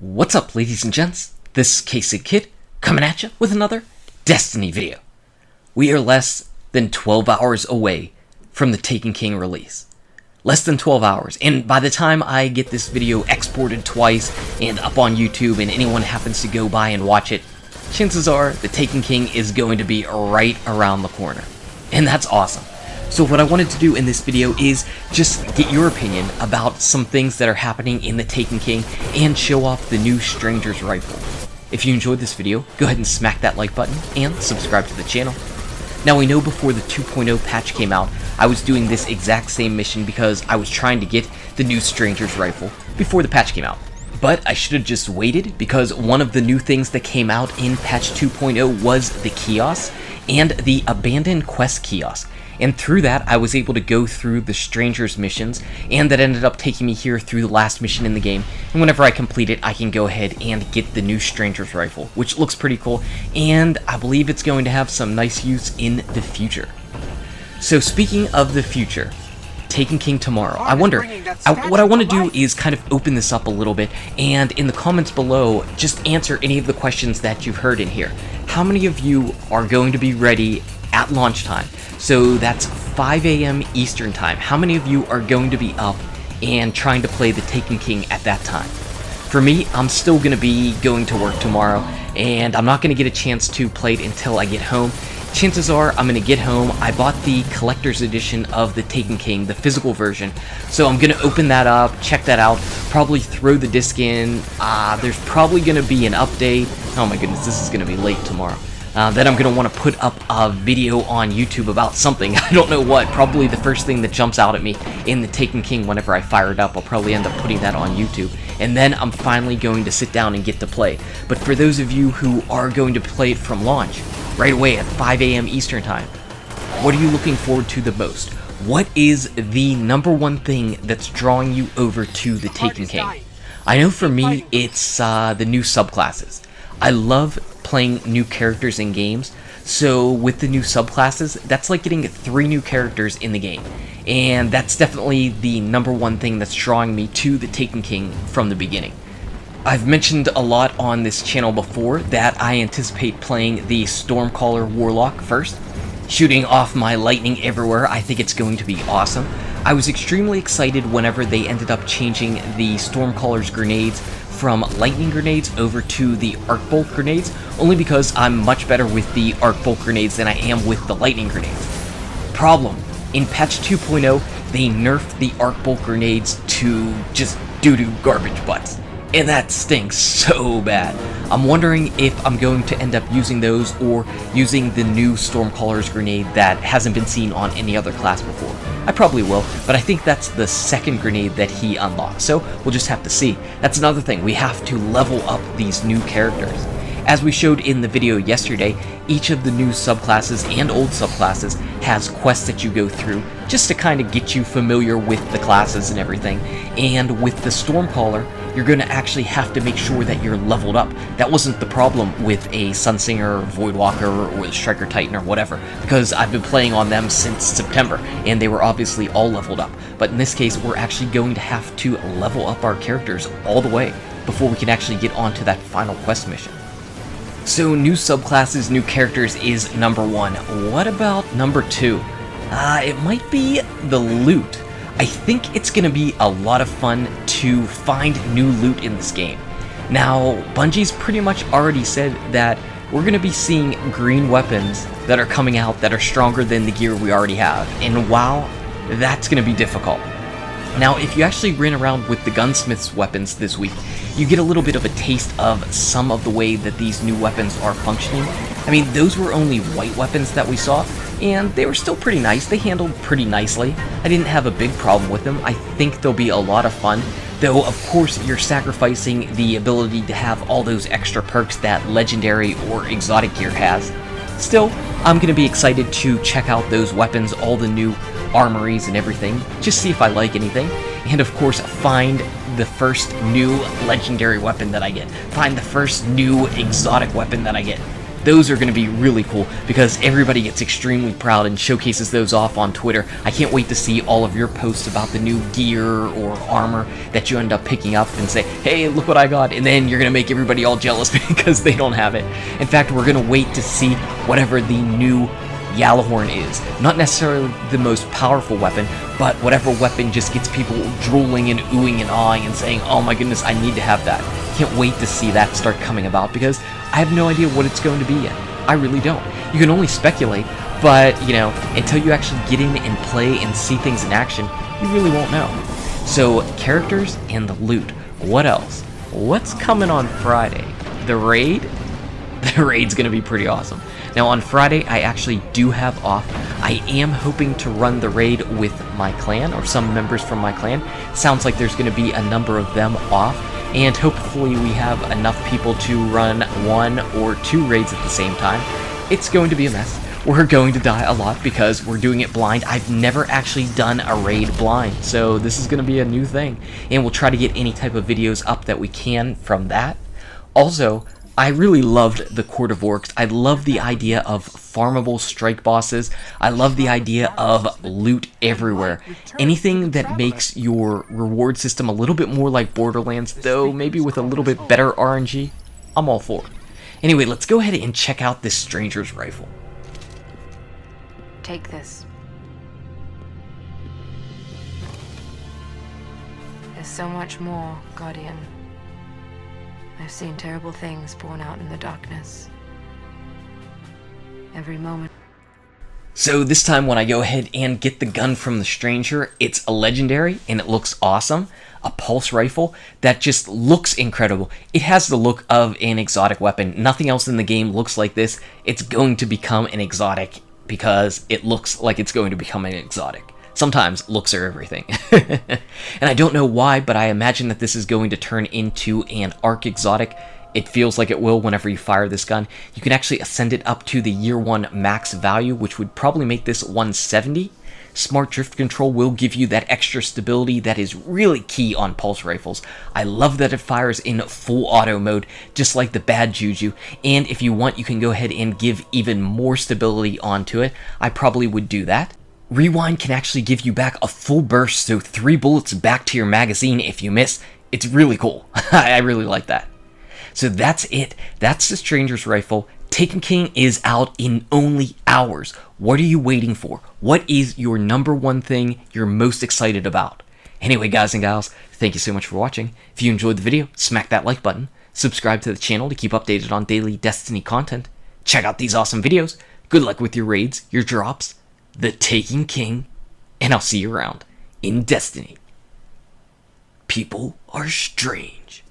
What's up, ladies and gents? This is Casey Kid coming at you with another Destiny video. We are less than 12 hours away from the Taken King release. Less than 12 hours, and by the time I get this video exported twice and up on YouTube and anyone happens to go by and watch it, chances are the Taken King is going to be right around the corner. And that's awesome. So what I wanted to do in this video is just get your opinion about some things that are happening in the Taken King and show off the new Stranger's Rifle. If you enjoyed this video, go ahead and smack that like button and subscribe to the channel. Now we know before the 2.0 patch came out, I was doing this exact same mission because I was trying to get the new Stranger's Rifle before the patch came out. But I should have just waited because one of the new things that came out in patch 2.0 was the kiosk and the abandoned quest kiosk. And through that, I was able to go through the Stranger's missions, and that ended up taking me here through the last mission in the game. And whenever I complete it, I can go ahead and get the new Stranger's Rifle, which looks pretty cool, and I believe it's going to have some nice use in the future. So speaking of the future, Taken King tomorrow. I wonder, what I want to do is kind of open this up a little bit, and in the comments below, just answer any of the questions that you've heard in here. How many of you are going to be ready at launch time? So that's 5 a.m. Eastern time. How many of you are going to be up and trying to play the Taken King at that time? For me, I'm still going to be going to work tomorrow, and I'm not going to get a chance to play it until I get home. Chances are I'm going to get home. I bought the collector's edition of the Taken King, the physical version, so I'm going to open that up, check that out, probably throw the disc in. There's probably going to be an update. Oh my goodness, this is going to be late tomorrow. Then I'm going to want to put up a video on YouTube about something. I don't know what. Probably the first thing that jumps out at me in the Taken King whenever I fire it up. I'll probably end up putting that on YouTube. And then I'm finally going to sit down and get to play. But for those of you who are going to play it from launch, right away at 5 a.m. Eastern Time, what are you looking forward to the most? What is the number one thing that's drawing you over to the Taken King? I know for me, it's the new subclasses. I love playing new characters in games, so with the new subclasses, that's like getting 3 new characters in the game, and that's definitely the number one thing that's drawing me to the Taken King from the beginning. I've mentioned a lot on this channel before that I anticipate playing the Stormcaller Warlock first, shooting off my lightning everywhere. I think it's going to be awesome. I was extremely excited whenever they ended up changing the Stormcaller's grenades from lightning grenades over to the arc bolt grenades, only because I'm much better with the arc bolt grenades than I am with the lightning grenades. Problem: in patch 2.0, they nerfed the arc bolt grenades to just doo-doo garbage butts, and that stinks so bad. I'm wondering if I'm going to end up using those or using the new Stormcaller's grenade that hasn't been seen on any other class before. I probably will, but I think that's the second grenade that he unlocks, so we'll just have to see. That's another thing, we have to level up these new characters. As we showed in the video yesterday, each of the new subclasses and old subclasses has quests that you go through just to kind of get you familiar with the classes and everything. And with the Stormcaller, you're going to actually have to make sure that you're leveled up. That wasn't the problem with a Sunsinger, Voidwalker, or the Striker Titan, or whatever, because I've been playing on them since September, and they were obviously all leveled up. But in this case, we're actually going to have to level up our characters all the way before we can actually get onto that final quest mission. So new subclasses, new characters is number 1. What about number 2? It might be the loot. I think it's going to be a lot of fun to find new loot in this game. Now, Bungie's pretty much already said that we're going to be seeing green weapons that are coming out that are stronger than the gear we already have. And wow, that's going to be difficult. Now, if you actually ran around with the gunsmith's weapons this week, you get a little bit of a taste of some of the way that these new weapons are functioning. I mean, those were only white weapons that we saw, and they were still pretty nice. They handled pretty nicely. I didn't have a big problem with them. I think they'll be a lot of fun, though of course you're sacrificing the ability to have all those extra perks that legendary or exotic gear has. Still, I'm going to be excited to check out those weapons, all the new armories and everything, just see if I like anything, and of course find the first new legendary weapon that I get, find the first new exotic weapon that I get. Those are going to be really cool because everybody gets extremely proud and showcases those off on Twitter. I can't wait to see all of your posts about the new gear or armor that you end up picking up and say, hey, look what I got, and then you're going to make everybody all jealous because they don't have it. In fact, we're going to wait to see whatever the new Yalahorn is. Not necessarily the most powerful weapon, but whatever weapon just gets people drooling and oohing and awing and saying, oh my goodness, I need to have that. Can't wait to see that start coming about because I have no idea what it's going to be yet. I really don't. You can only speculate, but, you know, until you actually get in and play and see things in action, you really won't know. So, characters and the loot. What else? What's coming on Friday? The raid? The raid's gonna be pretty awesome. Now on Friday, I actually do have off. I am hoping to run the raid with my clan, or some members from my clan. Sounds like there's gonna be a number of them off, and hopefully we have enough people to run 1 or 2 raids at the same time. It's going to be a mess. We're going to die a lot because we're doing it blind. I've never actually done a raid blind, so this is gonna be a new thing. And we'll try to get any type of videos up that we can from that. Also, I really loved the Court of Orcs. I love the idea of farmable strike bosses. I love the idea of loot everywhere. Anything that makes your reward system a little bit more like Borderlands, though maybe with a little bit better RNG, I'm all for it. Anyway, let's go ahead and check out this Stranger's Rifle. Take this. There's so much more, Guardian. I've seen terrible things born out in the darkness. Every moment. So this time when I go ahead and get the gun from the Stranger, it's a legendary and it looks awesome. A pulse rifle that just looks incredible. It has the look of an exotic weapon. Nothing else in the game looks like this. It's going to become an exotic because it looks like it's going to become an exotic. Sometimes looks are everything. And I don't know why, but I imagine that this is going to turn into an arc exotic. It feels like it will whenever you fire this gun. You can actually ascend it up to the year 1 max value, which would probably make this 170. Smart drift control will give you that extra stability that is really key on pulse rifles. I love that it fires in full auto mode, just like the bad Juju, and if you want, you can go ahead and give even more stability onto it. I probably would do that. Rewind can actually give you back a full burst, so 3 bullets back to your magazine if you miss. It's really cool. I really like that. So that's it. That's the Stranger's Rifle. Taken King is out in only hours. What are you waiting for? What is your #1 thing you're most excited about? Anyway, guys and gals, thank you so much for watching. If you enjoyed the video, smack that like button. Subscribe to the channel to keep updated on daily Destiny content. Check out these awesome videos. Good luck with your raids, your drops, the Taken King, and I'll see you around in Destiny. People are strange.